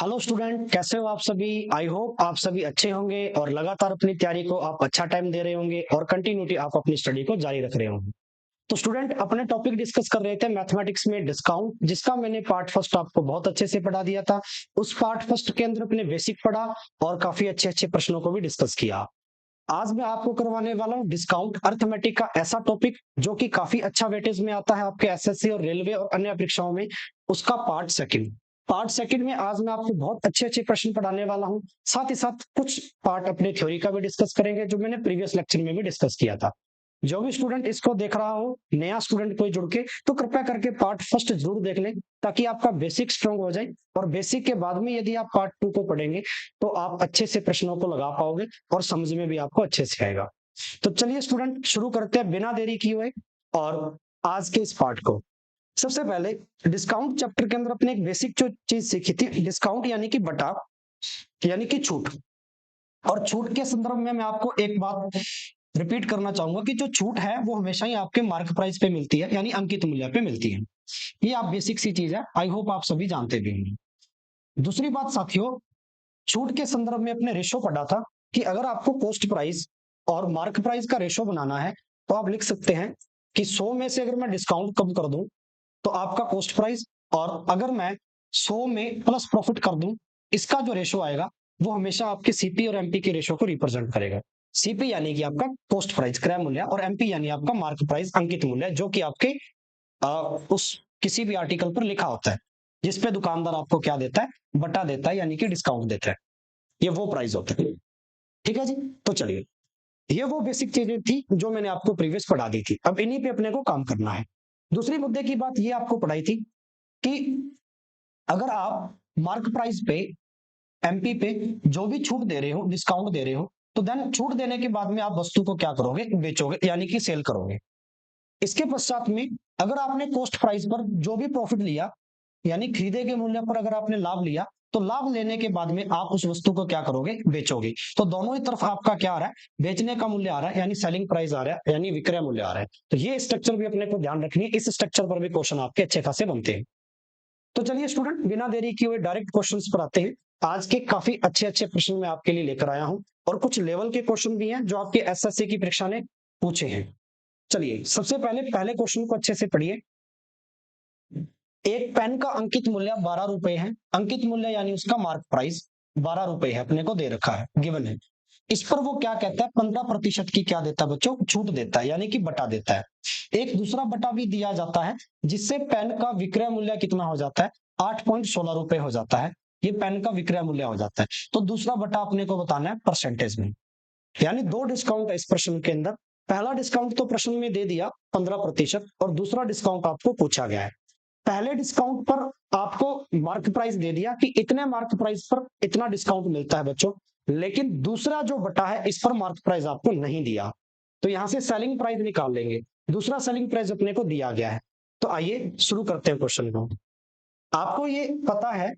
Hello student, कैसे हो आप सभी। आई होप आप सभी अच्छे होंगे और लगातार अपनी तैयारी को आप अच्छा टाइम दे रहे होंगे और कंटिन्यूटी आप अपनी स्टडी को जारी रख रहे होंगे। तो स्टूडेंट, अपने टॉपिक डिस्कस कर रहे थे मैथमेटिक्स में डिस्काउंट, जिसका मैंने पार्ट फर्स्ट आपको बहुत अच्छे से पढ़ा दिया था। उस पार्ट फर्स्ट के अंदर अपने बेसिक पढ़ा और काफी अच्छे अच्छे प्रश्नों को भी डिस्कस किया। आज मैं आपको करवाने वाला हूँ डिस्काउंट अर्थमेटिक का ऐसा टॉपिक जो कि काफी अच्छा वेटेज में आता है आपके एसएससी और रेलवे और अन्य परीक्षाओं में। उसका पार्ट सेकंड में आज मैं आपको बहुत अच्छे अच्छे प्रश्न पढ़ाने वाला हूँ। साथ ही साथ कुछ पार्ट अपने थ्योरी का भी डिस्कस करेंगे जो मैंने प्रीवियस लेक्चर में भी डिस्कस किया था। जो भी स्टूडेंट इसको देख रहा हो, नया स्टूडेंट कोई जुड़ के, तो कृपया करके पार्ट फर्स्ट जरूर देख लें ताकि आपका बेसिक स्ट्रांग हो जाए। और बेसिक के बाद में यदि आप पार्ट टू को पढ़ेंगे तो आप अच्छे से प्रश्नों को लगा पाओगे और समझ में भी आपको अच्छे से आएगा। तो चलिए स्टूडेंट, शुरू करते हैं बिना देरी किए हुए और आज के इस पार्ट को। सबसे पहले डिस्काउंट चैप्टर के अंदर अपने एक बेसिक जो चीज सीखी थी, डिस्काउंट यानी कि बटा, यानी कि छूट। और छूट के संदर्भ में मैं आपको एक बात रिपीट करना चाहूंगा कि जो छूट है वो हमेशा ही आपके मार्क प्राइस पे मिलती है, यानी अंकित मूल्य पे मिलती है। ये आप बेसिक सी चीज है, आई होप आप सभी जानते भी होंगे। दूसरी बात साथियों, छूट के संदर्भ में अपने रेशो पढ़ा था कि अगर आपको कॉस्ट प्राइस और मार्क प्राइस का रेशो बनाना है तो आप लिख सकते हैं कि 100 में से अगर मैं डिस्काउंट कम कर दूं तो आपका कॉस्ट प्राइस, और अगर मैं 100 में प्लस प्रॉफिट कर दूं, इसका जो रेशो आएगा वो हमेशा आपके सीपी और एमपी के रेशो को रिप्रेजेंट करेगा। सीपी यानी कि आपका कॉस्ट प्राइस क्रय मूल्य और एमपी यानी आपका मार्क प्राइस अंकित मूल्य, जो कि आपके उस किसी भी आर्टिकल पर लिखा होता है, जिसपे दुकानदार आपको क्या देता है, बटा देता है, यानी कि डिस्काउंट देता है। ये वो प्राइस होता है। ठीक है जी। तो चलिए, ये वो बेसिक चीजें थी जो मैंने आपको प्रीवियस पढ़ा दी थी। अब इन्हीं पे अपने को काम करना है। दूसरी मुद्दे की बात ये आपको पढ़ाई थी कि अगर आप मार्क प्राइस पे, एमपी पे जो भी छूट दे रहे हो, डिस्काउंट दे रहे हो, तो देन छूट देने के बाद में आप वस्तु को क्या करोगे, बेचोगे, यानी कि सेल करोगे। इसके पश्चात में अगर आपने कॉस्ट प्राइस पर जो भी प्रॉफिट लिया, यानी खरीदे के मूल्य पर अगर आपने लाभ लिया, तो लाभ लेने के बाद में आप उस वस्तु को क्या करोगे, बेचोगे। तो दोनों ही तरफ आपका क्या आ रहा है, बेचने का मूल्य आ रहा है, यानी सेलिंग प्राइस आ रहा है, यानी विक्रय मूल्य आ रहा है। तो ये स्ट्रक्चर भी अपने को ध्यान रखनी है, इस स्ट्रक्चर पर भी क्वेश्चन आपके अच्छे खासे बनते हैं। तो चलिए स्टूडेंट, बिना देरी किए हुए डायरेक्ट क्वेश्चंस पर आते हैं। आज के काफी अच्छे अच्छे प्रश्न मैं आपके लिए लेकर आया हूं और कुछ लेवल के क्वेश्चन भी हैं जो आपके एसएससी की परीक्षा ने पूछे हैं। चलिए सबसे पहले पहले क्वेश्चन को अच्छे से पढ़िए। एक पेन का अंकित मूल्य 12 रुपए है। अंकित मूल्य यानी उसका मार्क प्राइस 12 रुपए है, अपने को दे रखा है, गिवन है। इस पर वो क्या कहता है, 15% की क्या देता है बच्चों, छूट देता है, यानी कि बटा देता है। एक दूसरा बटा भी दिया जाता है जिससे पेन का विक्रय मूल्य कितना हो जाता है, 8.16 रुपए हो जाता है। ये पेन का विक्रय मूल्य हो जाता है। तो दूसरा बटा अपने को बताना है परसेंटेज में। यानी दो डिस्काउंट है इस प्रश्न के अंदर। पहला डिस्काउंट तो प्रश्न में दे दिया 15%, और दूसरा डिस्काउंट आपको पूछा गया है। पहले डिस्काउंट पर आपको मार्क प्राइस दे दिया कि इतने मार्क प्राइस पर इतना डिस्काउंट मिलता है बच्चों, लेकिन दूसरा जो बटा है इस पर मार्क प्राइस आपको नहीं दिया। तो यहां से सेलिंग प्राइस निकाल लेंगे, दूसरा सेलिंग प्राइस अपने को दिया गया है। तो आइए शुरू करते हैं क्वेश्चन को। आपको ये पता है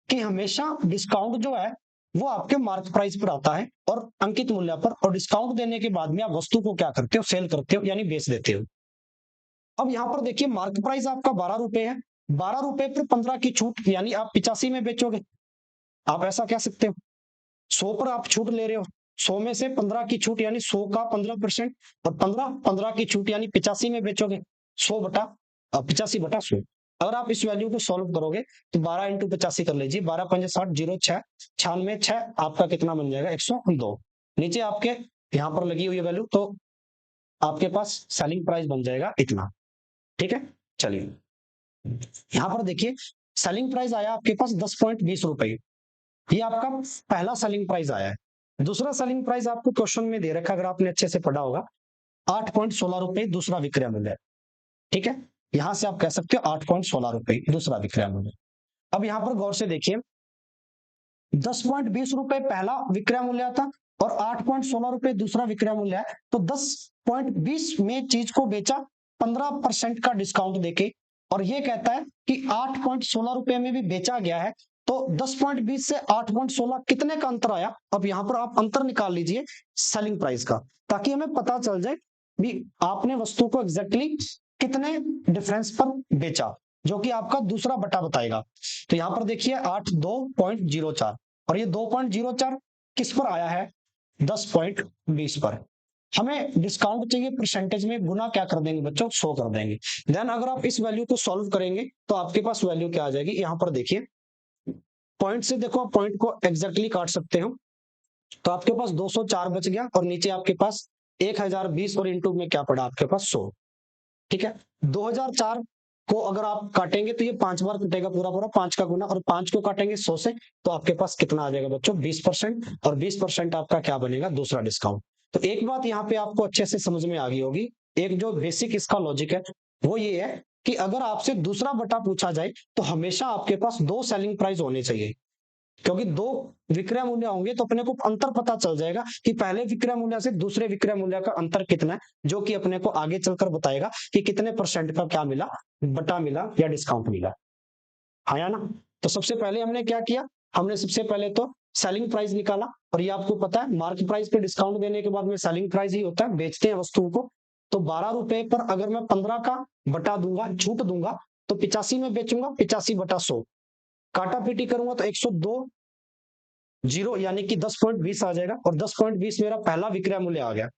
कि हमेशा डिस्काउंट जो है वो आपके मार्क प्राइस पर आता है और अंकित मूल्य पर, और डिस्काउंट देने के बाद में आप वस्तु को क्या करते हो, सेल करते हो, यानी बेच देते हो। अब यहां पर देखिए, मार्क प्राइस आपका 12 रुपए है। 12 रुपए पर 15 की छूट, यानी आप 85 में बेचोगे। आप ऐसा कह सकते हो, 100 पर आप छूट ले रहे हो, 100 में से 15 की छूट, यानी 100 का 15%, और 15 की छूट, यानी 85 में बेचोगे। 100 बटा 85/100। अगर आप इस वैल्यू को सॉल्व करोगे तो 12 इंटू 85 कर लीजिए, 12 पंजे 60, 0 6, 96 6, आपका कितना बन जाएगा, 102। नीचे आपके यहां पर लगी हुई है वैल्यू, तो आपके पास सेलिंग प्राइस बन जाएगा इतना। ठीक है। चलिए यहां पर देखिए, सेलिंग प्राइस आया आपके पास 10.20 रुपए। ये आपका पहला सेलिंग प्राइस आया है। दूसरा सेलिंग प्राइस आपको क्वेश्चन में दे रखा है, अगर आपने अच्छे से पढ़ा होगा, 8.16 रुपए दूसरा विक्रय मूल्य। ठीक है, यहां से आप कह सकते हो 8.16 रुपए दूसरा विक्रय मूल्य। अब यहां पर गौर से देखिए, 10.20 रुपए पहला विक्रय मूल्य था और 8.16 रुपए दूसरा विक्रय मूल्य है। तो 10.20 में चीज को बेचा 15% का डिस्काउंट देके, और ये कहता है कि 8.16 रुपए में भी बेचा गया है। तो 10.20 से 8.16 कितने का अंतर आया। अब यहां पर आप अंतर निकाल लीजिए सेलिंग प्राइस का, ताकि हमें पता चल जाए भी आपने वस्तु को एग्जैक्टली कितने डिफरेंस पर बेचा। जो कि आपका दूसरा बटा बताएगा। तो यहां पर देखिए 82.04 और ये 2.04 किस पर आया है, 10.20 पर। हमें डिस्काउंट चाहिए परसेंटेज में, गुना क्या कर देंगे बच्चों, 100 कर देंगे। देन अगर आप इस वैल्यू को सॉल्व करेंगे तो आपके पास वैल्यू क्या आ जाएगी, यहां पर देखिए पॉइंट से देखो, आप पॉइंट को एग्जैक्टली काट सकते हो। तो आपके पास 204 बच गया और नीचे आपके पास 1020 और इंटू में क्या पड़ा आपके पास 100। ठीक है, 2004 को अगर आप काटेंगे तो ये 5 बार कटेगा, पूरा पूरा 5 का गुना, और 5 को काटेंगे 100 से तो आपके पास कितना आ जाएगा बच्चों, 20%। और 20% आपका क्या बनेगा, दूसरा डिस्काउंट। तो एक बात यहाँ पे आपको अच्छे से समझ में आ गई होगी, एक जो बेसिक इसका लॉजिक है वो ये है कि अगर आपसे दूसरा बटा पूछा जाए तो हमेशा आपके पास दो सेलिंग प्राइस होने चाहिए, क्योंकि दो विक्रय मूल्य होंगे तो अपने को अंतर पता चल जाएगा कि पहले विक्रय मूल्य से दूसरे विक्रय मूल्य का अंतर कितना है, जो कि अपने को आगे चलकर बताएगा कि कितने परसेंट का क्या मिला, बटा मिला या डिस्काउंट मिला। हाँ या ना। तो सबसे पहले हमने क्या किया, हमने सबसे पहले तो सेलिंग प्राइस निकाला, और ये आपको पता है मार्क प्राइस पे डिस्काउंट देने के बाद में सेलिंग प्राइस ही होता है, बेचते हैं वस्तुओं को। तो 12 रुपए पर अगर मैं 15 का बटा दूंगा, छूट दूंगा, तो 85 में बेचूंगा, 85/100 काटा पीटी करूंगा तो 102 जीरो यानी कि 10.20 आ जाएगा, और 10.20 मेरा पहला विक्रय मूल्य आ गया।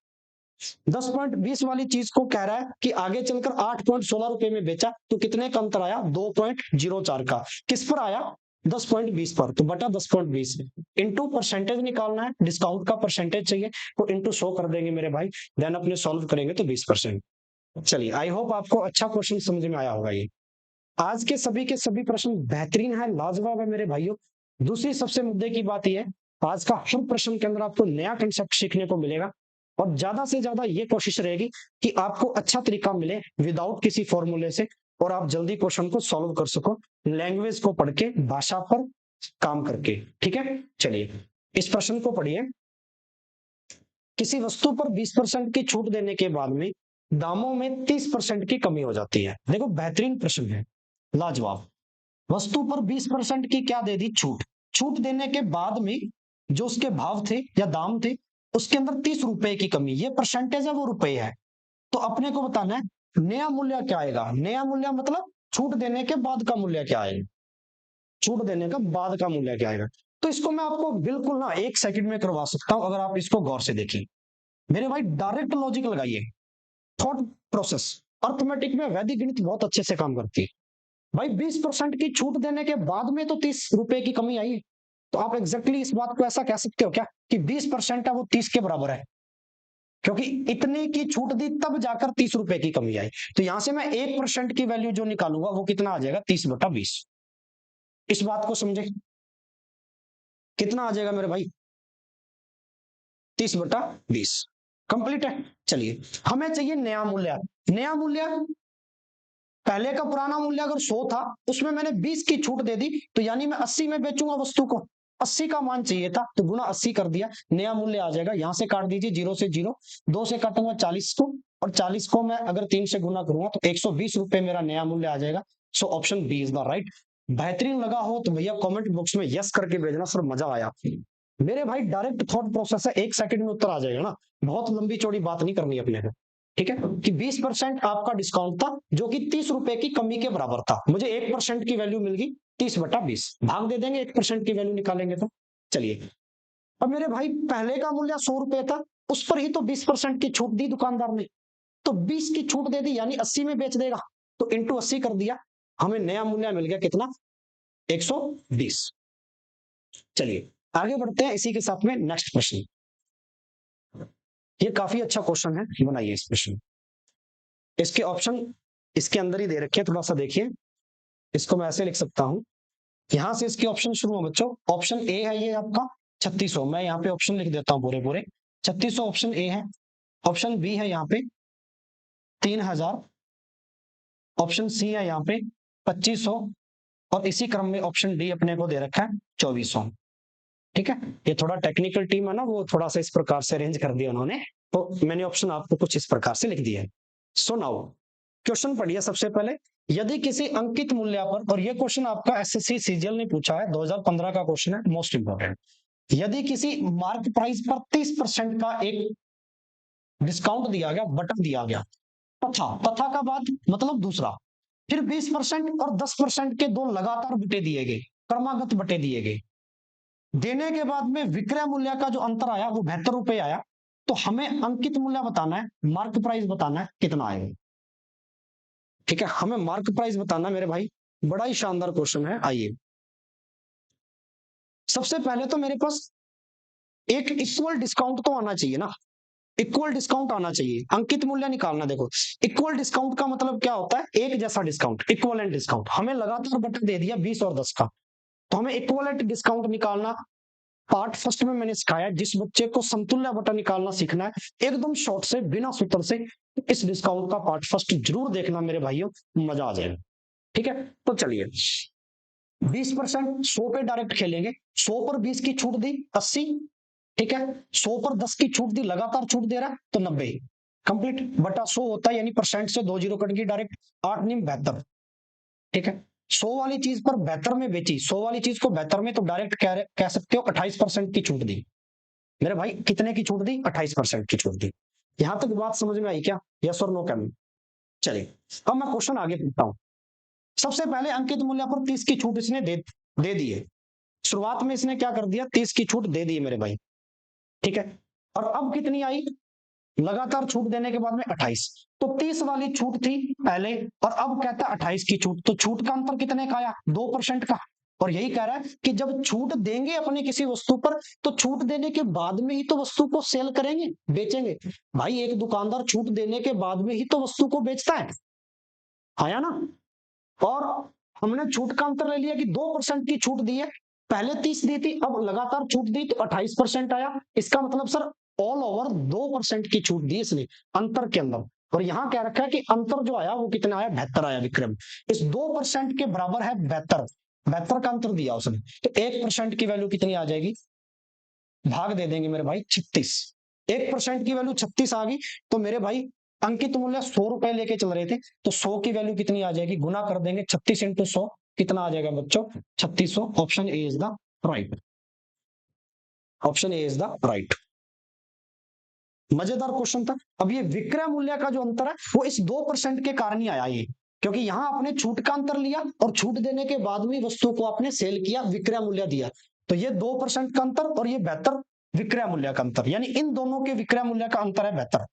10.20 वाली चीज को कह रहा है कि आगे चलकर 8.16 रुपए में बेचा तो कितने का अंतर आया, 2.04 का। किस पर आया, 10.20 पर, तो बटा 10.20 इंटू परसेंटेज निकालना है, डिस्काउंट का परसेंटेज चाहिए तो इंटू 100 कर देंगे मेरे भाई। देन अपने सॉल्व करेंगे तो 20%। चलिए, आई होप आपको अच्छा क्वेश्चन समझ में आया होगा। ये आज के सभी प्रश्न बेहतरीन है, लाजवाब है मेरे भाइयों। दूसरी सबसे मुद्दे की बात यह है, आज का हर प्रश्न के अंदर आपको नया कंसेप्ट सीखने को मिलेगा, और ज्यादा से ज्यादा ये कोशिश रहेगी कि आपको अच्छा तरीका मिले विदाउट किसी फॉर्मूले से, और आप जल्दी क्वेश्चन को सॉल्व कर सको लैंग्वेज को पढ़ के, भाषा पर काम करके। ठीक है, चलिए इस प्रश्न को पढ़िए। किसी वस्तु पर 20% की छूट देने के बाद में दामों में 30% की कमी हो जाती है। देखो बेहतरीन प्रश्न है, लाजवाब। वस्तु पर 20% की क्या दे दी, छूट। छूट देने के बाद में जो उसके भाव थे या दाम थे, उसके अंदर 30 रुपए की कमी, ये परसेंटेज है वो रुपए है। तो अपने को बताना है नया मूल्य क्या आएगा, नया मूल्य मतलब छूट देने के बाद का मूल्य क्या आएगा, छूट देने का बाद का मूल्य क्या आएगा। तो इसको मैं आपको बिल्कुल ना 1 सेकंड में करवा सकता हूं, अगर आप इसको गौर से देखें मेरे भाई। डायरेक्ट लॉजिक लगाइए, थॉट प्रोसेस। अर्थमेटिक में वैदिक गणित बहुत अच्छे से काम करती है भाई। 20% की छूट देने के बाद में तो 30 रुपए की कमी आई है, तो आप एग्जैक्टली इस बात को ऐसा कह सकते हो क्या कि 20% है वो 30 के बराबर है, क्योंकि इतने की छूट दी तब जाकर 30 रुपए की कमी आई। तो यहां से मैं 1% की वैल्यू जो निकालूंगा वो कितना आ जाएगा, 30/20। इस बात को समझे, कितना आ जाएगा मेरे भाई, 30/20। कंप्लीट है। चलिए, हमें चाहिए नया मूल्य। नया मूल्य, पहले का पुराना मूल्य अगर 100 था, उसमें मैंने 20 की छूट दे दी, तो यानी मैं 80 में बेचूंगा वस्तु को। 80 का मान चाहिए था तो गुना 80 कर दिया, नया मूल्य आ जाएगा। यहां से काट दीजिए, 0 से 0, 2 से काटूंगा 40 को, और 40 को मैं अगर 3 से गुना करूंगा तो 120 रुपए मेरा नया मूल्य आ जाएगा। So option B is the right. बेहतरीन लगा हो तो भैया कमेंट बॉक्स में यस करके भेजना, सर मजा आया। मेरे भाई डायरेक्ट थॉट प्रोसेस है, 1 सेकंड में उत्तर आ जाएगा ना, बहुत लंबी चौड़ी बात नहीं करनी अपने को। ठीक है, कि 20% आपका डिस्काउंट था जो कि 30 रुपए की कमी के बराबर था, मुझे 1% की वैल्यू मिल गई, 30/20 भाग दे देंगे, 1% की वैल्यू निकालेंगे तो। चलिए, अब मेरे भाई पहले का मूल्य 100 रुपए था, उस पर ही तो 20% की छूट दी दुकानदार ने, तो 20 की छूट दे दी यानी 80 में बेच देगा, तो इंटू 80 कर दिया, हमें नया मूल्य मिल गया कितना, 120। चलिए आगे बढ़ते हैं इसी के साथ में नेक्स्ट प्रश्न। ये काफी अच्छा क्वेश्चन है, बनाइए इस प्रश्न। इसके ऑप्शन इसके अंदर ही दे रखे हैं, थोड़ा सा देखिए। इसको मैं ऐसे लिख सकता हूं, यहां से इसके ऑप्शन शुरू हो बच्चों। ऑप्शन ए है ये आपका 3600, मैं यहाँ पे ऑप्शन लिख देता हूँ पूरे पूरे। 3600 ऑप्शन ए है। ऑप्शन बी है यहाँ पे 3000। ऑप्शन सी है यहाँ पे 2500, और इसी क्रम में ऑप्शन डी अपने को दे रखा है 2400। ठीक है, ये थोड़ा टेक्निकल टीम है ना, वो थोड़ा सा इस प्रकार से अरेंज कर दिया उन्होंने, तो मैंने ऑप्शन आपको कुछ इस प्रकार से लिख दिया है। सो नाउ क्वेश्चन पढ़िए सबसे पहले। यदि किसी अंकित मूल्य पर, और ये क्वेश्चन आपका एसएससी सीजीएल ने पूछा है, 2015 का क्वेश्चन है, मोस्ट इंपोर्टेंट। यदि किसी मार्क प्राइस पर 30% का एक डिस्काउंट दिया गया, बटन दिया गया, तथा, तथा का बाद मतलब दूसरा, फिर 20% और 10% के दो लगातार बटे दिए गए, क्रमागत बटे दिए गए। देने के बाद में विक्रय मूल्य का जो अंतर आया वो 72 रुपए आया। तो हमें अंकित मूल्य बताना है, मार्क प्राइस बताना है कितना आएगा। ठीक है, हमें मार्क प्राइस बताना है मेरे भाई। बड़ा ही शानदार क्वेश्चन है। आइए, सबसे पहले तो मेरे पास एक इक्वल डिस्काउंट तो आना चाहिए ना, इक्वल डिस्काउंट आना चाहिए। अंकित मूल्य निकालना, देखो इक्वल डिस्काउंट का मतलब क्या होता है, एक जैसा डिस्काउंट, इक्वलेंट डिस्काउंट। हमें लगातार बटन दे दिया 20 और 10 का, तो हमें इक्वलेंट डिस्काउंट निकालना पार्ट फर्स्ट में मैंने सिखाया। जिस बच्चे को समतुल्य बटन निकालना सीखना है एकदम शॉर्ट से बिना सूत्र से, इस डिस्काउंट का पार्ट फर्स्ट जरूर देखना मेरे भाइयों, मजा आ जाएगा। ठीक है, तो चलिए 20%, 100 पे डायरेक्ट खेलेंगे। 100 पर 20 की छूट दी 80। ठीक है, 100 पर 10 की छूट दी, लगातार छूट दे रहा है तो 90 कंप्लीट बटा 100 होता है, यानी परसेंट से 2 जीरो कट गई डायरेक्ट, 8 नीम 72। ठीक है, 100 वाली चीज पर 72 में बेची, 100 वाली चीज को 72 में, तो डायरेक्ट कह सकते हो 28% की छूट दी मेरे भाई। कितने की छूट दी? 28% की छूट दी। यहां तक बात समझ में आई क्या? यस और नो कहना। चलिए, अब मैं क्वेश्चन आगे पूछता हूं। सबसे पहले अंकित मूल्य पर 30 की छूट इसने दे दी है। शुरुआत में इसने क्या कर दिया, 30 की छूट दे दी है मेरे भाई। ठीक है, और अब कितनी आई? लगातार छूट देने के बाद में 28। तो 30 वाली छूट थी पहले, और अब कहता है 28 की छूट। तो छूट का अंतर कितने का आया? 2% का। और यही कह रहा है कि जब छूट देंगे अपने किसी वस्तु पर, तो छूट देने के बाद में ही तो वस्तु को सेल करेंगे, बेचेंगे। भाई एक दुकानदार छूट देने के बाद में ही तो वस्तु को बेचता है, आया ना। और हमने छूट का अंतर ले लिया कि 2% की छूट दी है, पहले 30 दी थी, अब लगातार छूट दी तो 28% आया। इसका मतलब सर ऑल ओवर 2% की छूट दी इसने अंतर के अंदर। और यहां क्या रखा है कि अंतर जो आया वो कितना आया? 72 आया विक्रम। इस 2% के बराबर है 72, 72 का अंतर दिया उसने। तो 1% की वैल्यू कितनी आ जाएगी? भाग दे देंगे मेरे भाई 36। 1% की वैल्यू 36 आ गई। तो मेरे भाई अंकित मूल्य 100 रुपए लेके चल रहे थे, तो 100 की वैल्यू कितनी आ जाएगी? गुना कर देंगे 36 इंटू 100, कितना आ जाएगा बच्चों? 3600। Option A is the right, option A is the right. मजेदार क्वेश्चन था। अब ये विक्रय मूल्य का जो अंतर है वो इस 2% के कारण ही आया ये, क्योंकि यहां आपने छूट का अंतर लिया और छूट देने के बाद में वस्तु को आपने सेल किया, विक्रय मूल्य दिया। तो ये 2% का अंतर और ये 72 विक्रय मूल्य का अंतर, यानी इन दोनों के विक्रय मूल्य का अंतर है 72।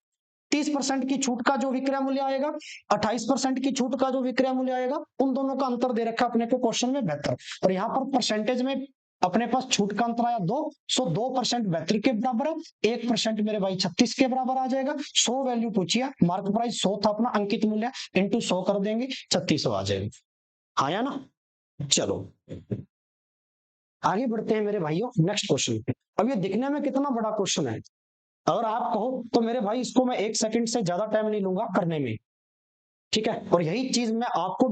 30% की छूट का जो विक्रय मूल्य आएगा, 28% की छूट का जो विक्रय मूल्य आएगा, उन दोनों का अंतर दे रखा अपने को क्वेश्चन में 72। और यहाँ पर परसेंटेज में अपने पास छूट का अंतर आया 2, सो 2% 72 के बराबर है, 1% मेरे भाई 36 के बराबर आ जाएगा। 100 वैल्यू पूछिए, मार्क प्राइस 100 था अपना, अंकित मूल्य इंटू 100 कर देंगे, 3600 आ जाएगा। आया ना। चलो आगे बढ़ते हैं मेरे भाइयों नेक्स्ट क्वेश्चन पे। अब ये दिखने में कितना बड़ा क्वेश्चन है, अगर आप कहो तो मेरे भाई इसको मैं 1 सेकंड से ज्यादा टाइम नहीं लूंगा करने में। ठीक है, और यही चीज मैं आपको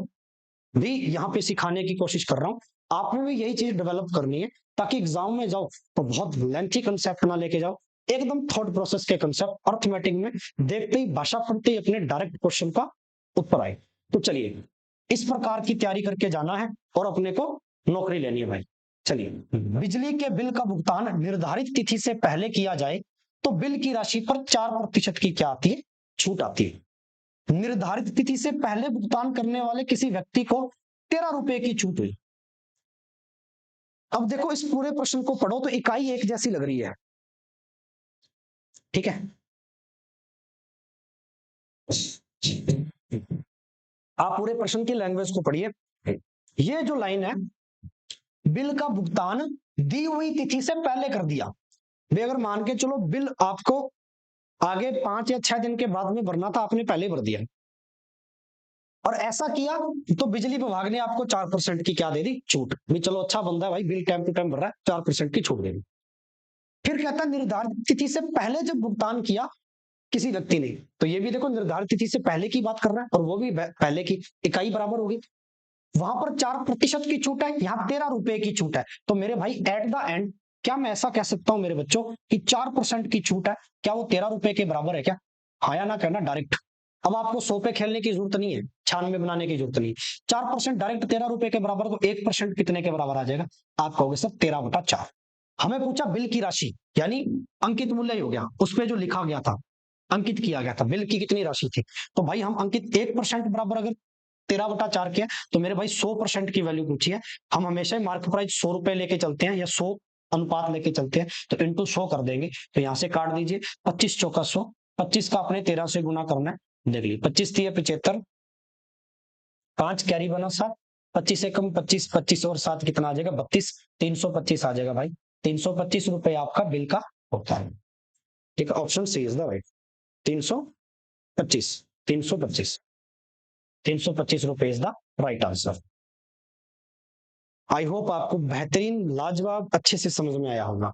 भी यहाँ पे सिखाने की कोशिश कर रहा हूँ। आप में भी यही चीज डेवलप करनी है, ताकि एग्जाम में जाओ तो बहुत लेंथी कंसेप्ट ना लेके जाओ, एकदम थॉट प्रोसेस के कंसेप्ट अर्थमेटिक में देखते ही, भाषा पढ़ते ही अपने डायरेक्ट क्वेश्चन का उत्तर आए। तो चलिए इस प्रकार की तैयारी करके जाना है और अपने को नौकरी लेनी है भाई। चलिए, बिजली के बिल का भुगतान निर्धारित तिथि से पहले किया जाए तो बिल की राशि पर 4% की क्या आती है? छूट आती है। निर्धारित तिथि से पहले भुगतान करने वाले किसी व्यक्ति को 13 रुपए की छूट हुई। अब देखो इस पूरे प्रश्न को पढ़ो तो इकाई एक जैसी लग रही है। ठीक है, आप पूरे प्रश्न की लैंग्वेज को पढ़िए। ये जो लाइन है, बिल का भुगतान दी हुई तिथि से पहले कर दिया। भाई अगर मान के चलो बिल आपको आगे 5 या 6 दिन के बाद में भरना था, आपने पहले भर दिया, और ऐसा किया तो बिजली विभाग ने आपको 4% की क्या दे दी? छूट। भी चलो अच्छा बंदा है भाई, बिल टाइम टू टाइम भर रहा है, 4% की छूट दे दी। फिर कहता है निर्धारित तिथि से पहले जब भुगतान किया किसी व्यक्ति ने, तो ये भी देखो निर्धारित तिथि से पहले की बात कर रहा है, और वो भी पहले की, इकाई बराबर होगी। वहां पर 4% की छूट है, यहाँ 13 रुपए की छूट है। तो मेरे भाई एट द एंड क्या मैं ऐसा कह सकता हूं मेरे बच्चों कि 4% की छूट है, क्या वो 13 रुपए के बराबर है क्या? हाँ या ना कहना डायरेक्ट। अब आपको 100 पे खेलने की जरूरत नहीं है, 96 बनाने की जरूरत नहीं। 4% डायरेक्ट 13 रुपए के बराबर, तो 1% कितने के बराबर आ जाएगा? आप कहोगे सर 13/4। हमें पूछा बिल की राशि, यानी अंकित मूल्य हो गया, उस पर जो लिखा गया था, अंकित किया गया था, बिल की कितनी राशि थी। तो भाई हम अंकित 1% बराबर अगर 13/4 किया, तो मेरे भाई 100% की वैल्यू पूछी है। हम हमेशा मार्क प्राइस 100 रुपए लेके चलते हैं या 100 अनुपात लेके चलते हैं, तो इंटू 100 कर देंगे। तो यहाँ से काट दीजिए, 25 चौका 100, 25 का अपने 13 से गुना करना है। देख लीजिए 25 थी 75, 5 कैरी बना 7, 25 से कम 25, 25 और 7 कितना आ जाएगा 32, 325 आ जाएगा भाई। 325 रुपए आपका बिल का होता है। ठीक है, option C is the right. 325, 325, 325 रुपए is the right answer. I hope आपको बेहतरीन लाजवाब अच्छे से समझ में आया होगा।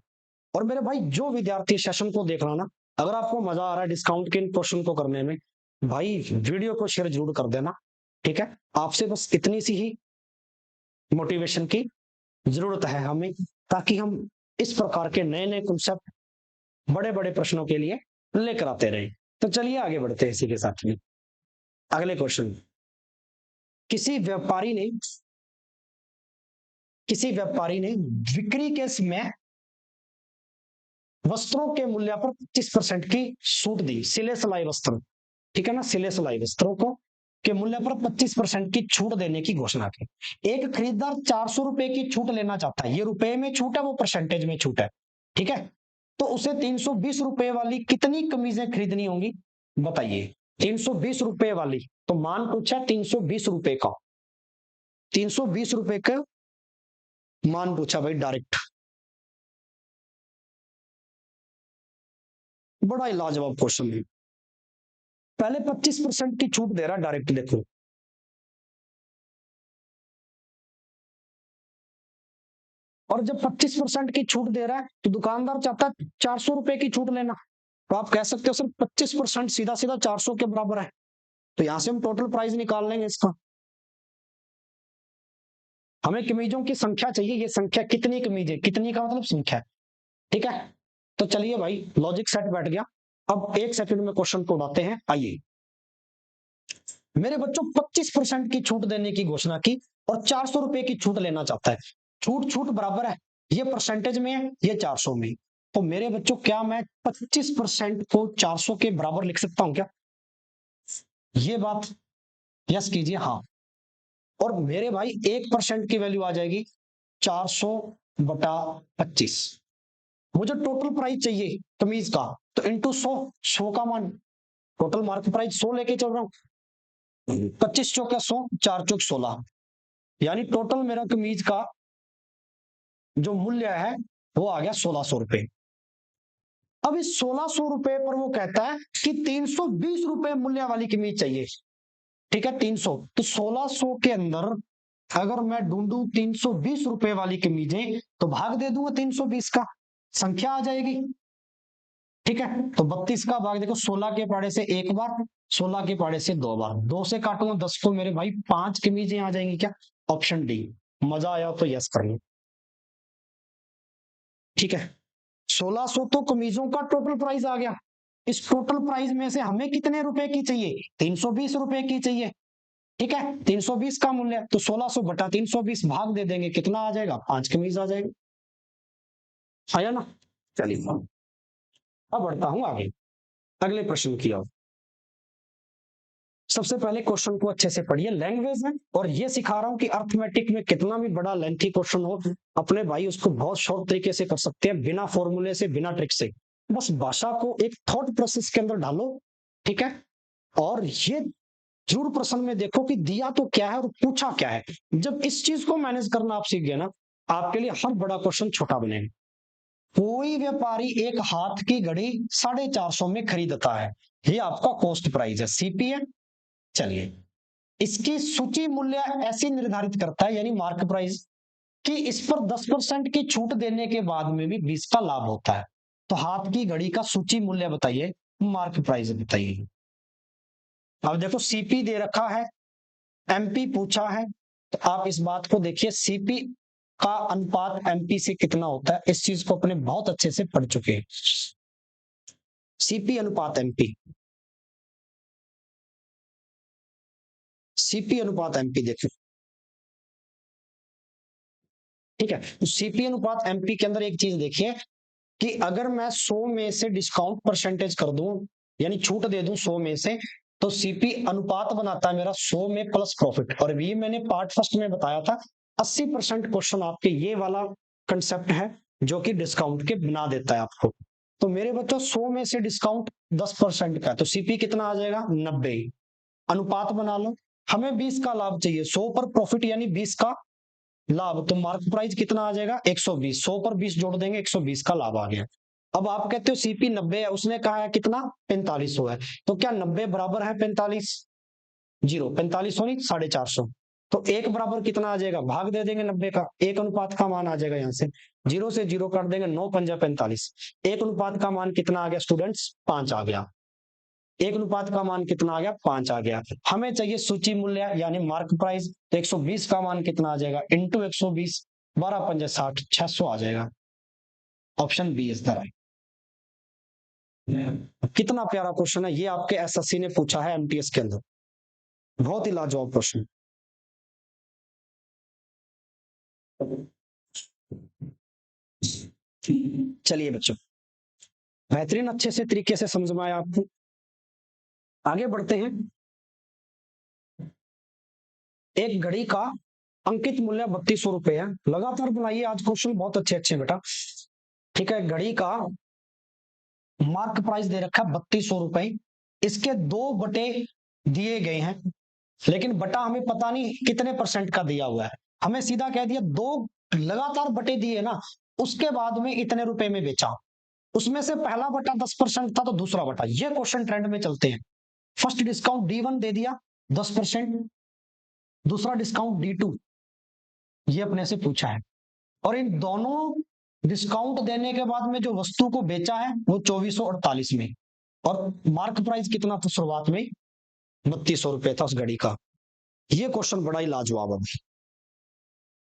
और मेरे भाई जो विद्यार्थी सेशन को देख रहा ना, अगर आपको मजा आ रहा है डिस्काउंट के इन क्वेश्चन को करने में, भाई वीडियो को शेयर जरूर कर देना। ठीक है, आपसे बस इतनी सी ही मोटिवेशन की जरूरत है हमें, ताकि हम इस प्रकार के नए नए कॉन्सेप्ट बड़े बड़े प्रश्नों के लिए लेकर आते रहे। तो चलिए आगे बढ़ते हैं इसी के साथ में। अगले क्वेश्चन, किसी व्यापारी ने किसी व्यापारी ने बिक्री के समय वस्त्रों के मूल्य पर 25% की छूट दी। सिले सिलाई वस्त्र, ठीक है ना, सिले सिलाई वस्त्रों को के मूल्य पर 25% की छूट देने की घोषणा की। एक खरीदार 400 रुपए की छूट लेना चाहता है, ये रुपए में छूट है, वो परसेंटेज में छूट है। ठीक है, तो उसे 320 रुपए वाली कितनी कमीजें खरीदनी होंगी बताइए। 320 रुपए वाली, तो मान पूछा 320 रुपए का, 320 रुपए का मान पूछा भाई डायरेक्ट। बड़ा ही लाजवाब क्वेश्चन है। पहले 25% की छूट दे रहा है डायरेक्ट, देखो और जब 25% की छूट दे रहा है तो दुकानदार चाहता है 400 रुपए की छूट लेना। तो आप कह सकते हो सर 25% सीधा सीधा 400 के बराबर है, तो यहां से हम टोटल प्राइस निकाल लेंगे इसका। हमें कमीजों की संख्या चाहिए, ये संख्या कितनी कमीज है, कितनी का मतलब संख्या। ठीक है, तो चलिए भाई लॉजिक सेट बैठ गया। अब एक सेकंड में क्वेश्चन को उड़ाते हैं, आइए। मेरे बच्चों 25% की छूट देने की घोषणा की और 400 रुपए की छूट लेना चाहता है। छूट छूट बराबर है, ये परसेंटेज में है, ये 400 में। तो मेरे बच्चों क्या मैं 25% को 400 के बराबर लिख सकता हूं क्या? ये बात यस कीजिए, हाँ। और मेरे भाई 1% की वैल्यू आ जाएगी 400/25। मुझे टोटल प्राइस चाहिए कमीज का, तो इंटू 100, 100 का मान, टोटल मार्केट प्राइस 100 लेके चल रहा हूं। 25 चौका 100, 4 चौक 16, यानी टोटल मेरा कमीज का जो मूल्य है वो आ गया 1600 रुपए। अब इस 1600 रुपए पर वो कहता है कि 320 रुपए मूल्य वाली कमीज चाहिए। ठीक है, 300, तो 1600 के अंदर अगर मैं ढूंढूं 320 रुपए वाली कमीजें, तो भाग दे दूंगा 320 का, संख्या आ जाएगी। ठीक है, तो 32 का भाग देखो, 16 के पाड़े से एक बार, 16 के पाड़े से दो बार, 2 से काटूंगा 10 को, मेरे भाई 5 कमीजें आ जाएंगी क्या? Option D. मजा आया तो यस करिए। ठीक है, 1600 तो कमीजों का टोटल प्राइस आ गया। इस टोटल प्राइस में से हमें कितने रुपए की चाहिए? 320 रुपए की चाहिए। ठीक है, 320 का मूल्य, तो 1600/320 भाग दे देंगे, कितना आ जाएगा? 5 कमीज आ जाएगी। आया ना? चलिए अब बढ़ता हूं आगे, अगले प्रश्न की ओर। सबसे पहले क्वेश्चन को अच्छे से पढ़िए, लैंग्वेज है और ये सिखा रहा हूं कि अर्थमेटिक में कितना भी बड़ा लेंथी क्वेश्चन हो, अपने भाई उसको बहुत शॉर्ट तरीके से कर सकते हैं, बिना फॉर्मूले से, बिना ट्रिक से। बस भाषा को एक थॉट प्रोसेस के अंदर डालो। ठीक है, और ये जरूर प्रश्न में देखो कि दिया तो क्या है और पूछा क्या है। जब इस चीज को मैनेज करना आप सीख गए ना, आपके लिए हर बड़ा क्वेश्चन छोटा बनेगा। कोई व्यापारी एक हाथ की घड़ी 450 में खरीदता है, ये आपका कॉस्ट प्राइस है, सीपी है। चलिए, इसकी सूची मूल्य ऐसे निर्धारित करता है, यानी मार्क प्राइस, कि इस पर 10% की छूट देने के बाद में भी 20 का लाभ होता है। तो हाथ की घड़ी का सूची मूल्य बताइए, मार्क प्राइस बताइए। अब देखो सीपी दे रखा है, एमपी पूछा है, तो आप इस बात को देखिए, सीपी का अनुपात एमपी से कितना होता है, इस चीज को अपने बहुत अच्छे से पढ़ चुके हैं। सीपी अनुपात एमपी, सीपी अनुपात एमपी देखिए। ठीक है, तो सीपी अनुपात एमपी के अंदर एक चीज देखिए कि अगर मैं 100 में से डिस्काउंट परसेंटेज कर दूं, यानी छूट दे दूं 100 में से, तो सीपी अनुपात बनाता है मेरा 100 में प्लस प्रॉफिट, और ये मैंने पार्ट फर्स्ट में बताया था 80% क्वेश्चन आपके ये वाला कंसेप्ट है जो कि डिस्काउंट के बना देता है आपको। तो मेरे बच्चों 100 में से डिस्काउंट 10% का है, तो सीपी कितना आ जाएगा 90। अनुपात बना लो, हमें 20 का लाभ चाहिए, 100 पर प्रॉफिट यानी 20 का लाभ, तो मार्क प्राइस कितना आ जाएगा 120, 100 पर 20 जोड़ देंगे 120 का लाभ आ गया। अब आप कहते हो सीपी 90 है, उसने कहा है कितना 4500 है, तो क्या 90 बराबर है 45? जीरो, 4500 नहीं 450, तो एक बराबर कितना आ जाएगा, भाग दे देंगे 90 का, एक अनुपात का मान आ जाएगा यहाँ से, जीरो से जीरो काट देंगे, 9 पंजा 45, एक अनुपात का मान कितना आ गया स्टूडेंट्स 5 आ गया, एक अनुपात का मान कितना आ गया 5 आ गया। हमें चाहिए सूची मूल्य यानी मार्क प्राइस, तो 120 का मान कितना आ जाएगा इंटू 120, 12 पंजा 60, 600 आ जाएगा। Option B is the right. कितना प्यारा क्वेश्चन है ये, आपके एसएससी ने पूछा है एमटीएस के अंदर, बहुत ही लाजवाब क्वेश्चन। चलिए बच्चों, बेहतरीन अच्छे से तरीके से समझ में आया आपको, आगे बढ़ते हैं। एक घड़ी का अंकित मूल्य 3200 रुपए है, लगातार बनाइए आज क्वेश्चन बहुत अच्छे अच्छे बेटा। ठीक है, घड़ी का मार्क प्राइस दे रखा है 3200 रुपए, इसके 2 बटे दिए गए हैं, लेकिन बटा हमें पता नहीं कितने परसेंट का दिया हुआ है, हमें सीधा कह दिया 2 लगातार बटे दिए ना, उसके बाद में इतने रुपए में बेचा, उसमें से पहला बटा 10% था तो दूसरा बटा, ये क्वेश्चन ट्रेंड में चलते हैं। फर्स्ट डिस्काउंट D1 दे दिया 10%, दूसरा डिस्काउंट D2, ये अपने से पूछा है, और इन दोनों डिस्काउंट देने के बाद में जो वस्तु को बेचा है वो 2448 में, और मार्क प्राइस कितना था शुरुआत में 3200 रुपए था उस घड़ी का। ये क्वेश्चन बड़ा ही लाजवाब है,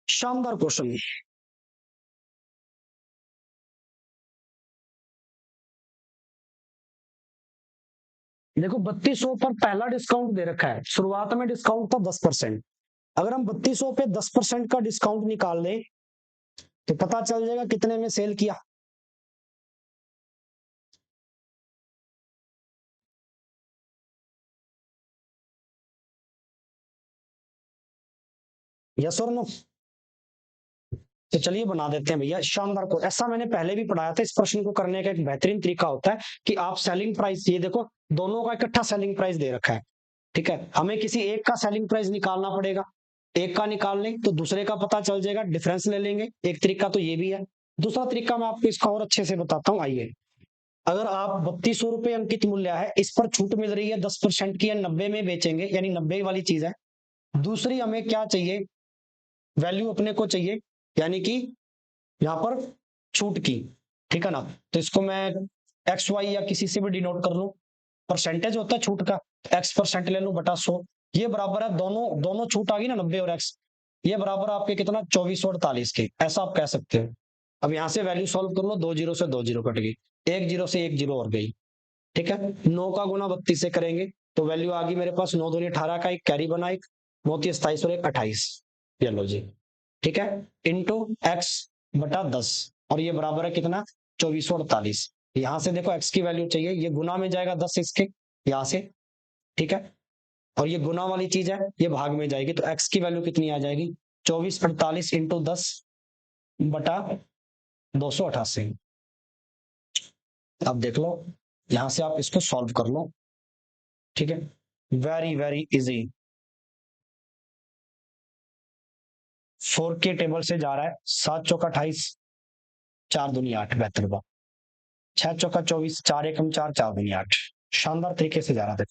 शानदार क्वेश्चन। देखो 3200 पर पहला डिस्काउंट दे रखा है, शुरुआत में डिस्काउंट था 10%, अगर हम 3200 पे 10% का डिस्काउंट निकाल लें तो पता चल जाएगा कितने में सेल किया। यस और नो? तो चलिए बना देते हैं भैया, शानदार को, ऐसा मैंने पहले भी पढ़ाया था, इस प्रश्न को करने का एक बेहतरीन तरीका होता है कि आप सेलिंग प्राइस, ये देखो दोनों का इकट्ठा सेलिंग प्राइस दे रखा है, ठीक है, हमें किसी एक का सेलिंग प्राइस निकालना पड़ेगा, एक का निकाल लें तो दूसरे का पता चल जाएगा, डिफरेंस ले लेंगे, एक तरीका तो ये भी है। दूसरा तरीका मैं आपको इसका और अच्छे से बताता हूँ, आइए, अगर आप 3200 रुपए अंकित मूल्य है, इस पर छूट मिल रही है 10% की, या 90 में बेचेंगे यानी 90 वाली चीज है, दूसरी हमें क्या चाहिए, वैल्यू अपने को चाहिए, यानी कि यहाँ पर छूट की, ठीक है ना, तो इसको मैं एक्स वाई या किसी से भी डिनोट कर लूं, परसेंटेज होता है छूट का, X% ले लूं बटा 100, ये बराबर है, दोनों दोनों छूट आ गई ना 90 और X, ये बराबर आपके कितना 2448 के, ऐसा आप कह सकते हो। अब यहां से वैल्यू सॉल्व कर लो, 2 जीरो से 2 जीरो कट गई, 1 जीरो से 1 जीरो और गई, ठीक है, 9 का गुना 32 से करेंगे तो वैल्यू आ गई मेरे पास 9 दूनी 18 का, एक कैरी बना, एक 9 27 और एक 28, ये लो जी, ठीक है, इंटू एक्स बटा 10, और ये बराबर है कितना 2448, यहां से देखो एक्स की वैल्यू चाहिए, ये गुना में जाएगा 10 इसके यहां से, ठीक है, और ये गुना वाली चीज है ये भाग में जाएगी, तो एक्स की वैल्यू कितनी आ जाएगी 2448 इंटू 10 बटा 288। अब देख लो, यहां से आप इसको सॉल्व कर लो, ठीक है, वेरी वेरी इजी, 4 के टेबल से जा रहा है, 7 चौका 28, 4 दूनी 8, बेहतर बात, 6 चौका 24, 4 एकम 4, 4 दूनी 8, शानदार तरीके से जा रहा था,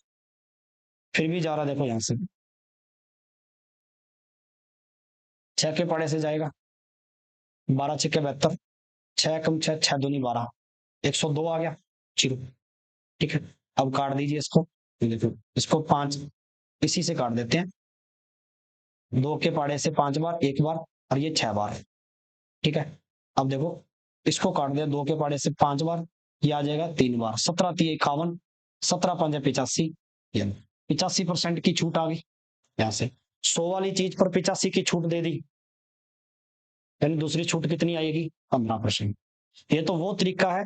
फिर भी जा रहा देखो यहां से, 6 के पाड़े से जाएगा, 12 छक्के 72, 6 एकम 6, 6 दूनी 12, 102 आ गया जीरो, ठीक है, अब काट दीजिए इसको, देखो इसको 5 इसी से काट देते हैं, 2 के पाड़े से 5 बार, एक बार, और ये 6 बार, ठीक है, अब देखो इसको काट दिया 2 के पाड़े से 5 बार, ये आ जाएगा 3 बार, 17 3 51, 17 5 85, 85% की छूट आ गई, यहां से 100 वाली चीज पर 85 की छूट दे दी, यानी दूसरी छूट कितनी आएगी 15%। ये तो वो तरीका है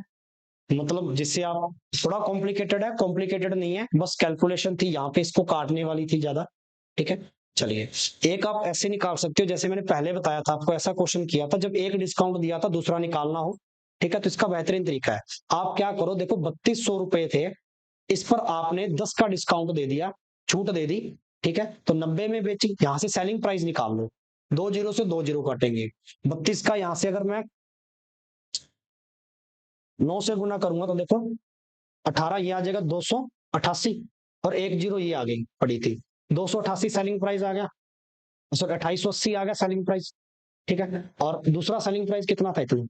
मतलब जिससे आप, थोड़ा कॉम्प्लिकेटेड है, कॉम्प्लिकेटेड नहीं है, बस कैलकुलेशन थी यहाँ पे, इसको काटने वाली थी ज्यादा। ठीक है, चलिए। एक आप ऐसे निकाल सकते हो, जैसे मैंने पहले बताया था आपको, ऐसा क्वेश्चन किया था जब एक डिस्काउंट दिया था दूसरा निकालना हो। ठीक है, तो इसका बेहतरीन तरीका है, आप क्या करो, देखो 3200 रुपए थे, इस पर आपने 10 का डिस्काउंट दे दिया, छूट दे दी। ठीक है, तो 90 में बेची, यहां से सेलिंग प्राइस निकाल लो, 2 जीरो से 2 जीरो काटेंगे, 32 का यहां से अगर मैं 9 से गुना करूंगा तो देखो 18, ये आ जाएगा 288, और 1 जीरो ये आ गई पड़ी थी, 288 सेलिंग प्राइस आ गया, सॉरी 2880 आ गया सेलिंग प्राइस। ठीक है, और दूसरा सेलिंग प्राइस कितना था इतना,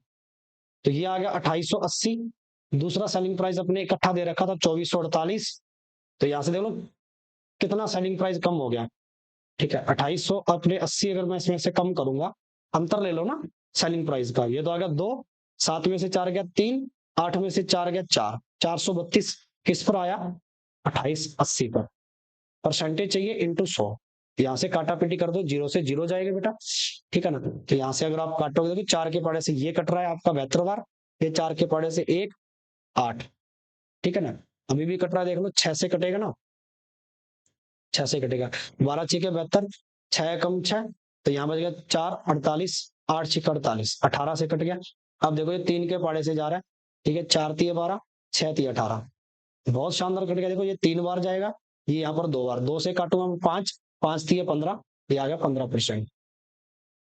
तो ये आ गया 2880, दूसरा सेलिंग प्राइस अपने इकट्ठा दे रखा था 2448, तो यहां से देख लो कितना सेलिंग प्राइस कम हो गया। ठीक है, 2800 अपने 80 अगर मैं इसमें से कम करूंगा, अंतर ले लो ना सेलिंग प्राइस का, ये तो आ गया 2, 7 में से 4 गया 3, 8 में से 4 गया 4, 432 किस पर आया, 2880 पर। परसेंटेज चाहिए इंटू 100, यहाँ से काटा पीटी कर दो, जीरो से जीरो जाएगा बेटा। ठीक है ना, तो यहाँ से अगर आप काटोगे तो 4 के पाड़े से ये कट रहा है आपका 72 बार, ये 4 के पाड़े से 1, 8। ठीक है ना, अभी भी कट रहा है, देख लो 6 से कटेगा ना, 6 से कटेगा, 12 6 के 72, 6 कम 6, तो यहाँ बच गया 4, 48, 8 6 48, 18 से कट गया। अब देखो ये 3 के पाड़े से जा रहा है। ठीक है, 4 तिये 12, 6 तिये 18, बहुत शानदार कट गया, देखो ये 3 बार जाएगा, ये यहाँ पर 2 बार, 2 से काटूंगा मैं 5, 5 तिये 15, ये आ गया 15%।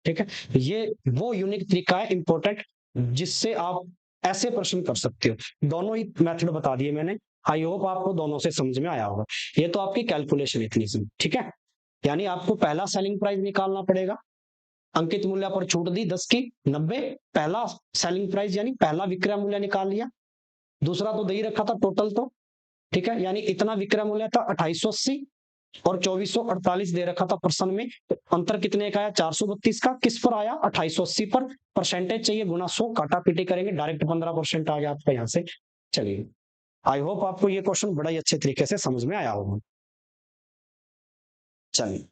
ठीक है, ये वो यूनिक तरीका है इंपॉर्टेंट, जिससे आप ऐसे प्रश्न कर सकते हो। दोनों ही मेथड बता दिए मैंने, आई होप आपको दोनों से समझ में आया होगा। ये तो आपकी कैलकुलेशन इतनी सी, ठीक है, यानी आपको पहला सेलिंग प्राइस निकालना पड़ेगा, अंकित मूल्य पर छूट दी 10 की 90, पहला सेलिंग प्राइस यानी पहला विक्रय मूल्य निकाल लिया, दूसरा तो दे ही रखा था टोटल तो। ठीक है, यानी इतना विक्रय मूल्य था 2880, और 2448 दे रखा था प्रश्न में, तो अंतर कितने का आया, 432 का, किस पर आया, 2880 पर। परसेंटेज चाहिए गुना 100, काटा पीटी करेंगे, डायरेक्ट 15% आ गया आपका यहाँ से। चलिए, आई होप आपको ये क्वेश्चन बड़ा ही अच्छे तरीके से समझ में आया होगा। चलिए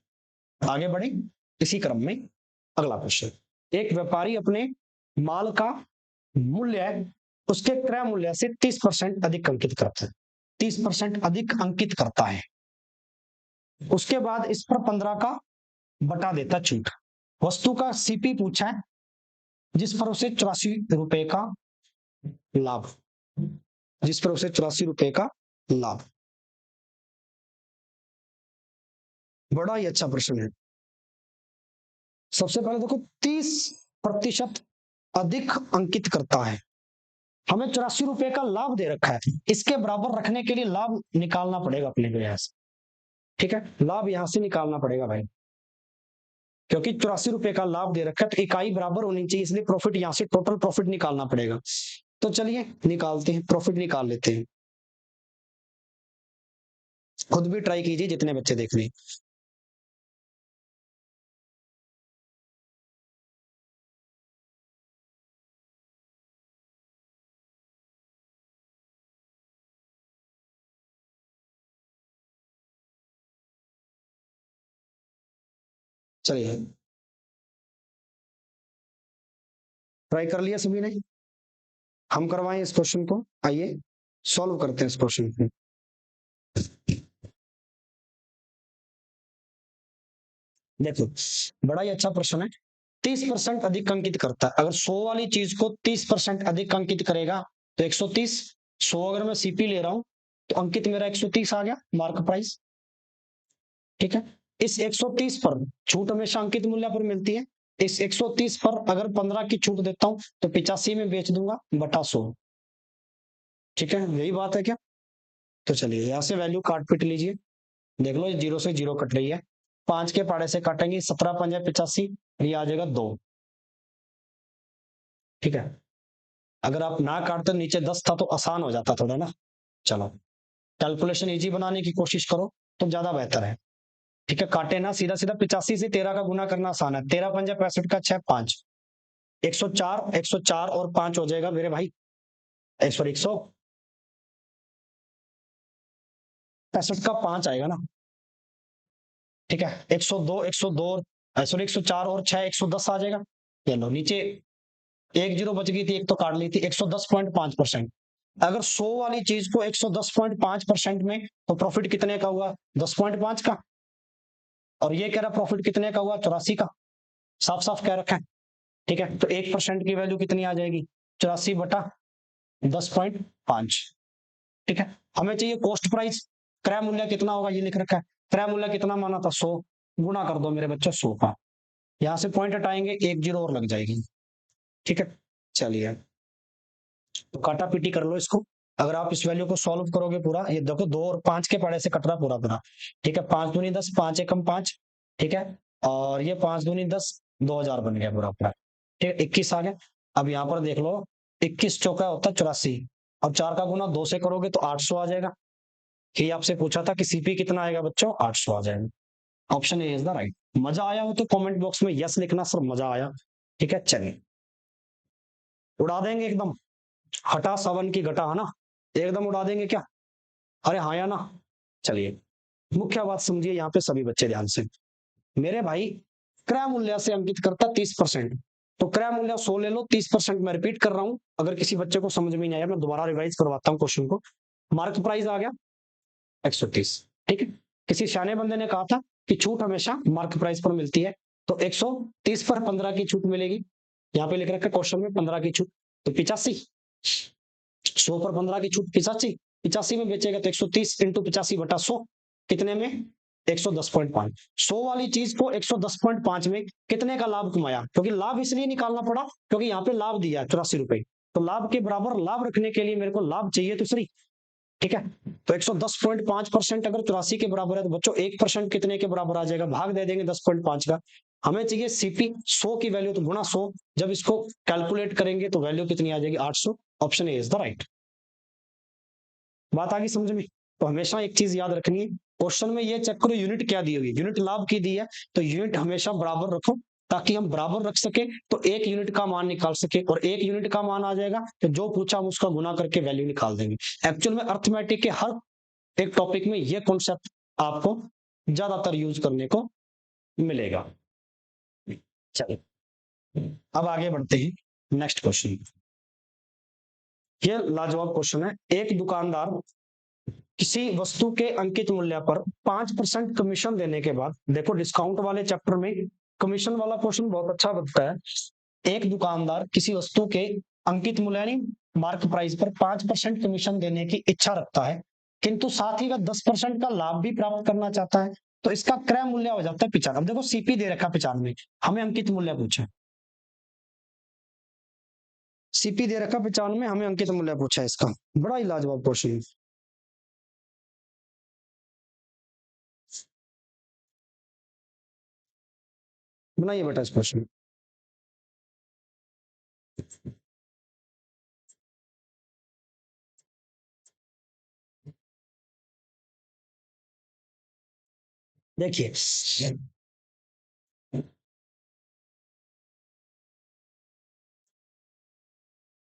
आगे बढ़े इसी क्रम में, अगला क्वेश्चन, एक व्यापारी अपने माल का मूल्य उसके क्रय मूल्य से 30% अधिक अंकित करता है, 30% अधिक अंकित करता है, उसके बाद इस पर 15 का बटा देता छूट। वस्तु का सीपी पूछा है, जिस पर उसे 84 रुपए का लाभ, जिस पर उसे 84 रुपए का लाभ। बड़ा ही अच्छा प्रश्न है। सबसे पहले देखो, 30% अधिक अंकित करता है, हमें 84 रुपए का लाभ दे रखा है, इसके बराबर रखने के लिए लाभ निकालना पड़ेगा अपने को यहाँ से। ठीक है, लाभ यहां से निकालना पड़ेगा भाई, क्योंकि 84 रुपए का लाभ दे रखा है, तो इकाई बराबर होनी चाहिए, इसलिए प्रॉफिट यहां से टोटल प्रॉफिट निकालना पड़ेगा। तो चलिए निकालते हैं, प्रॉफिट निकाल लेते हैं, खुद भी ट्राई कीजिए जितने बच्चे देख रहे हैं। चलिए, ट्राई कर लिया सभी ने, हम करवाएं इस क्वेश्चन को, आइए सॉल्व करते हैं इस क्वेश्चन को। देखो, बड़ा ही अच्छा प्रश्न है, 30% अधिक अंकित करता है, अगर 100 वाली चीज को 30% अधिक अंकित करेगा तो 130, 100 अगर मैं सीपी ले रहा हूं तो अंकित मेरा 130 आ गया मार्क प्राइस। ठीक है, इस 130 पर छूट हमेशा अंकित मूल्य पर मिलती है, इस 130 पर अगर 15 की छूट देता हूं तो 85 में बेच दूंगा बटा 100। ठीक है, यही बात है क्या, तो चलिए यहाँ से वैल्यू काट पीट लीजिए, देख लो ये जीरो से जीरो कट रही है, 5 के पाड़े से काटेंगे, 17 5 85, ये आ जाएगा 2। ठीक है, अगर आप ना काटते नीचे 10 था तो आसान हो जाता थोड़ा ना। चलो, कैलकुलेशन इजी बनाने की कोशिश करो तो ज्यादा बेहतर है। ठीक है, काटे ना, सीधा सीधा 85 से 13 का गुना करना आसान है, 13 5 65 का 6 5, 104, 104 और 5 हो जाएगा मेरे भाई, सॉरी 165 का 5 आएगा ना। ठीक है, 102, 102, सॉरी 104 और 6, 110 आ जाएगा। ये लो नीचे 1 जीरो बच गई थी, एक तो काट ली थी, 110.5%। अगर 100 वाली चीज को 110.5% में, तो प्रॉफिट कितने का हुआ? 10.5 का। और ये कह रहा प्रॉफिट कितने का हुआ? 84 का। साफ साफ कह रखा है। ठीक है, तो 1% की वैल्यू कितनी आ जाएगी? 84/10.5। ठीक है, हमें चाहिए कॉस्ट प्राइस। क्रय मूल्य कितना होगा, ये लिख रखा है। क्रय मूल्य कितना माना था? 100। गुना कर दो मेरे बच्चों 100 का। यहां से पॉइंट हटाएंगे, एक जीरो और लग जाएगी। ठीक है, चलिए, तो काटा पीटी कर लो इसको। अगर आप इस वैल्यू को सॉल्व करोगे पूरा, ये देखो 2 और 5 के पड़े से कट रहा पूरा पूरा। ठीक है, 5 दूनी 10, 5 एकम 5। ठीक है, और ये 5 दूनी 10, 2000 बन गया पूरा पूरा। ठीक है, 21 आ गया। अब यहाँ पर देख लो, 21 चौका होता है 84। और 4 का गुना 2 से करोगे तो 800 आ जाएगा। ये आपसे पूछा था कि सीपी कितना आएगा बच्चों? 800 आ जाएगा। Option A is the right. मजा आया हो तो कमेंट बॉक्स में यस लिखना, सर मजा आया। ठीक है, चलिए, उड़ा देंगे एकदम। हटा सावन की घटा, है ना? एकदम उड़ा देंगे क्या? अरे हाँ या ना? चलिए, मुख्य बात समझिए यहाँ पे सभी बच्चे ध्यान से। मेरे भाई, क्रय मूल्य से अंकित करता 30%। तो क्रय मूल्य 100 ले लो, 30% मैं रिपीट कर रहा हूं। अगर किसी बच्चे को समझ में नहीं आया, मैं दोबारा रिवाइज करवाता हूँ क्वेश्चन को। मार्क प्राइस आ गया 130। ठीक है, किसी सियाने बंदे ने कहा था कि छूट हमेशा मार्क प्राइस पर मिलती है। तो 130 पर 15 की छूट मिलेगी। यहाँ पे लिख रखा है क्वेश्चन में 15 की छूट, तो 85। 100 पर 15 की छूट 85। 85 में बेचेगा तो 130 इंटू 85/100, कितने में? 110.5। 100 वाली चीज को 110.5 में कितने का लाभ कमाया? क्योंकि लाभ इसलिए निकालना पड़ा क्योंकि यहाँ पे लाभ दिया 84 रुपए। तो लाभ के बराबर लाभ रखने के लिए मेरे को लाभ चाहिए तो सही। ठीक है, तो 110.5% अगर 84 के बराबर है, तो बच्चों 1% कितने के बराबर आ जाएगा? भाग दे देंगे 10.5 का। हमें चाहिए सीपी 100 की वैल्यू, तो गुना 100। जब इसको कैलकुलेट करेंगे तो वैल्यू कितनी आ जाएगी? 800। Option A is the right. बात आ गई समझ में? तो हमेशा एक चीज याद रखनी है, क्वेश्चन में ये चेक करो यूनिट क्या दी हुई है। यूनिट लाभ की दी है, तो यूनिट हमेशा बराबर रखो, ताकि हम बराबर रख सके तो एक यूनिट का मान निकाल सके। और एक यूनिट का मान आ जाएगा तो जो पूछा हम उसका गुना करके वैल्यू निकाल देंगे। एक्चुअल में अर्थमेटिक के हर एक टॉपिक में ये कॉन्सेप्ट आपको ज्यादातर यूज करने को मिलेगा। चलिए, अब आगे बढ़ते हैं नेक्स्ट क्वेश्चन। ये लाजवाब क्वेश्चन है। एक दुकानदार किसी वस्तु के अंकित मूल्य पर 5% कमीशन देने के बाद, देखो डिस्काउंट वाले चैप्टर में कमीशन वाला क्वेश्चन बहुत अच्छा बनता है। एक दुकानदार किसी वस्तु के अंकित मूल्य यानी मार्क प्राइस पर 5% कमीशन देने की इच्छा रखता है, किंतु साथ ही वह 10% का लाभ भी प्राप्त करना चाहता है। तो इसका क्रय मूल्य हो जाता है 95। अब देखो सीपी दे रखा 95, हमें अंकित मूल्य पूछा है। सीपी दे रखा 95, हमें अंकित मूल्य पूछा है इसका। बड़ा ही लाजवाब क्वेश्चन है। बनाइए बेटा इस क्वेश्चन। देखिए,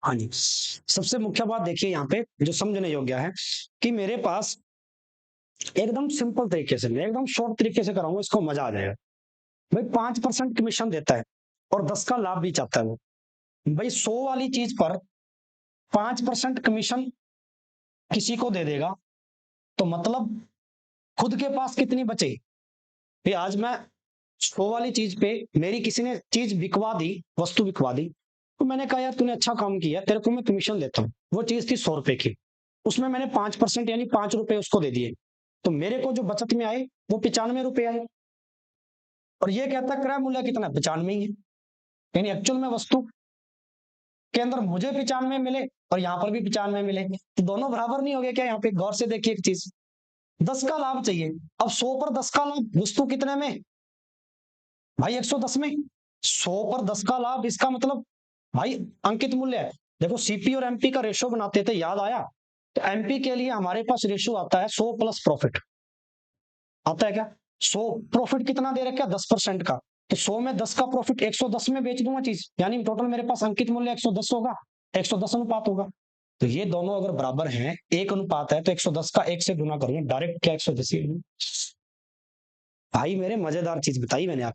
हाँ जी, सबसे मुख्य बात देखिए यहाँ पे जो समझने योग्य है, कि मेरे पास एकदम सिंपल तरीके से, मैं एकदम शॉर्ट तरीके से कराऊंगा, इसको मजा आ जाएगा। भाई 5% कमीशन देता है और 10 का लाभ भी चाहता है वो। भाई 100 वाली चीज पर 5% कमीशन किसी को दे देगा, तो मतलब खुद के पास कितनी बचे? भाई आज मैं 100 वाली चीज पे मेरी किसी ने चीज बिकवा दी, वस्तु बिकवा दी, तो मैंने कहा यार तूने अच्छा काम किया, तेरे को मैं कमीशन देता हूँ। वो चीज थी 100 रुपए की, उसमें मैंने 5% यानी 5 रुपए उसको दे दिए, तो मेरे को जो बचत में आए वो 95 रुपए आए। और ये कहता है क्रय मूल्य कितना? 95 ही है। यानी एक्चुअल में वस्तु के अंदर मुझे 95 मिले और यहाँ पर भी 95 मिले, तो दोनों बराबर नहीं हो गए क्या? यहाँ पे गौर से देखिए एक चीज, 10 का लाभ चाहिए। अब 100 पर 10 का लाभ, वस्तु कितने में भाई? 110 में। 100 पर 10 का लाभ, इसका मतलब भाई अंकित मूल्य है। देखो सीपी और एमपी का रेशो बनाते थे, याद आया? तो एमपी के लिए हमारे पास रेशो आता है 100 प्लस प्रॉफिट। आता है क्या? 100 प्रॉफिट कितना दे रखा है? 10% का। तो 100 में 10 का प्रॉफिट 110 में बेच दूंगा चीज, यानी टोटल मेरे पास अंकित मूल्य 110 होगा। 110 अनुपात होगा। तो ये दोनों अगर बराबर हैं, एक अनुपात है, तो 110 का एक से गुना करूंगा डायरेक्ट, क्या 110 ही? भाई मेरे मजेदार चीज बताई मैंने आप,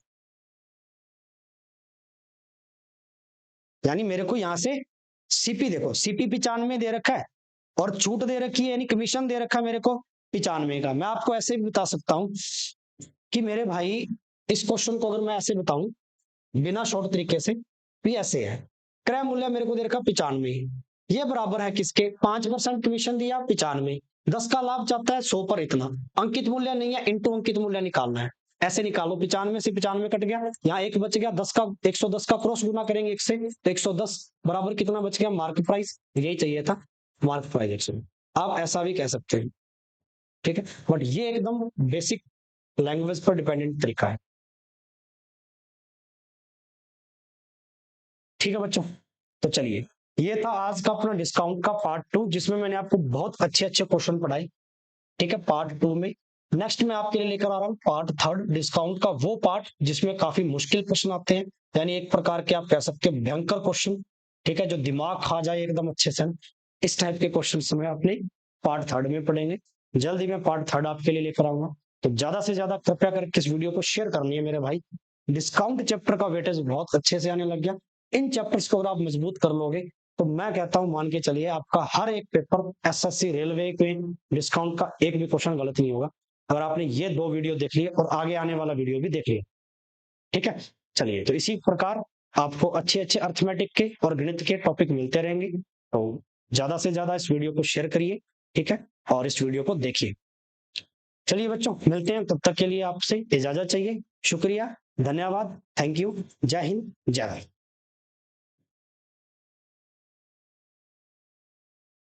यानी मेरे को यहाँ से सीपी देखो, सीपी 95 दे रखा है, और छूट दे रखी है यानी कमीशन दे रखा है मेरे को 95 का। मैं आपको ऐसे भी बता सकता हूं कि मेरे भाई इस क्वेश्चन को अगर मैं ऐसे बताऊं बिना शॉर्ट तरीके से भी ऐसे है, क्रय मूल्य मेरे को दे रखा 95, ये बराबर है किसके 5% कमीशन दिया 95, 10 का लाभ चाहता है 100 पर इतना, अंकित मूल्य नहीं है इंटू अंकित मूल्य निकालना है, ऐसे निकालो 95 से 95 कट गया, यहाँ एक बच गया 10 का 110 का क्रॉस गुना करेंगे एक से तो 110 बराबर कितना बच गया मार्क प्राइस, यही चाहिए था मार्क प्राइस एक्चुअली, आप ऐसा भी कह सकते हैं ठीक है, बट ये एकदम बेसिक लैंग्वेज पर डिपेंडेंट तरीका है। ठीक है बच्चों, तो चलिए ये था आज का अपना डिस्काउंट का पार्ट 2 जिसमें मैंने आपको बहुत अच्छे अच्छे क्वेश्चन पढ़ाए। ठीक है, पार्ट 2 में नेक्स्ट मैं आपके लिए लेकर आ रहा हूँ पार्ट 3 डिस्काउंट का, वो पार्ट जिसमें काफी मुश्किल प्रश्न आते हैं, यानी एक प्रकार के आप कह सकते हैं भयंकर क्वेश्चन, ठीक है, जो दिमाग खा जाए एकदम अच्छे से, इस टाइप के क्वेश्चन में अपने पार्ट 3 में पढ़ेंगे। जल्द ही मैं पार्ट 3 आपके लिए लेकर आऊंगा, तो ज्यादा से ज्यादा कृपया करके इस वीडियो को शेयर करनी है मेरे भाई। डिस्काउंट चैप्टर का वेटेज बहुत अच्छे से आने लग गया, इन चैप्टर्स को अगर आप मजबूत कर लोगे तो मैं कहता हूं मान के चलिए आपका हर एक पेपर एसएससी रेलवे के डिस्काउंट का एक भी क्वेश्चन गलत नहीं होगा, अगर आपने ये 2 वीडियो देख लिए और आगे आने वाला वीडियो भी देख लिया। ठीक है, चलिए तो इसी प्रकार आपको अच्छे अच्छे अर्थमेटिक के और गणित के टॉपिक मिलते रहेंगे, तो ज्यादा से ज्यादा इस वीडियो को शेयर करिए, ठीक है, और इस वीडियो को देखिए। चलिए बच्चों मिलते हैं, तब तक के लिए आपसे इजाजत चाहिए, शुक्रिया, धन्यवाद, थैंक यू, जय हिंद, जय भारत।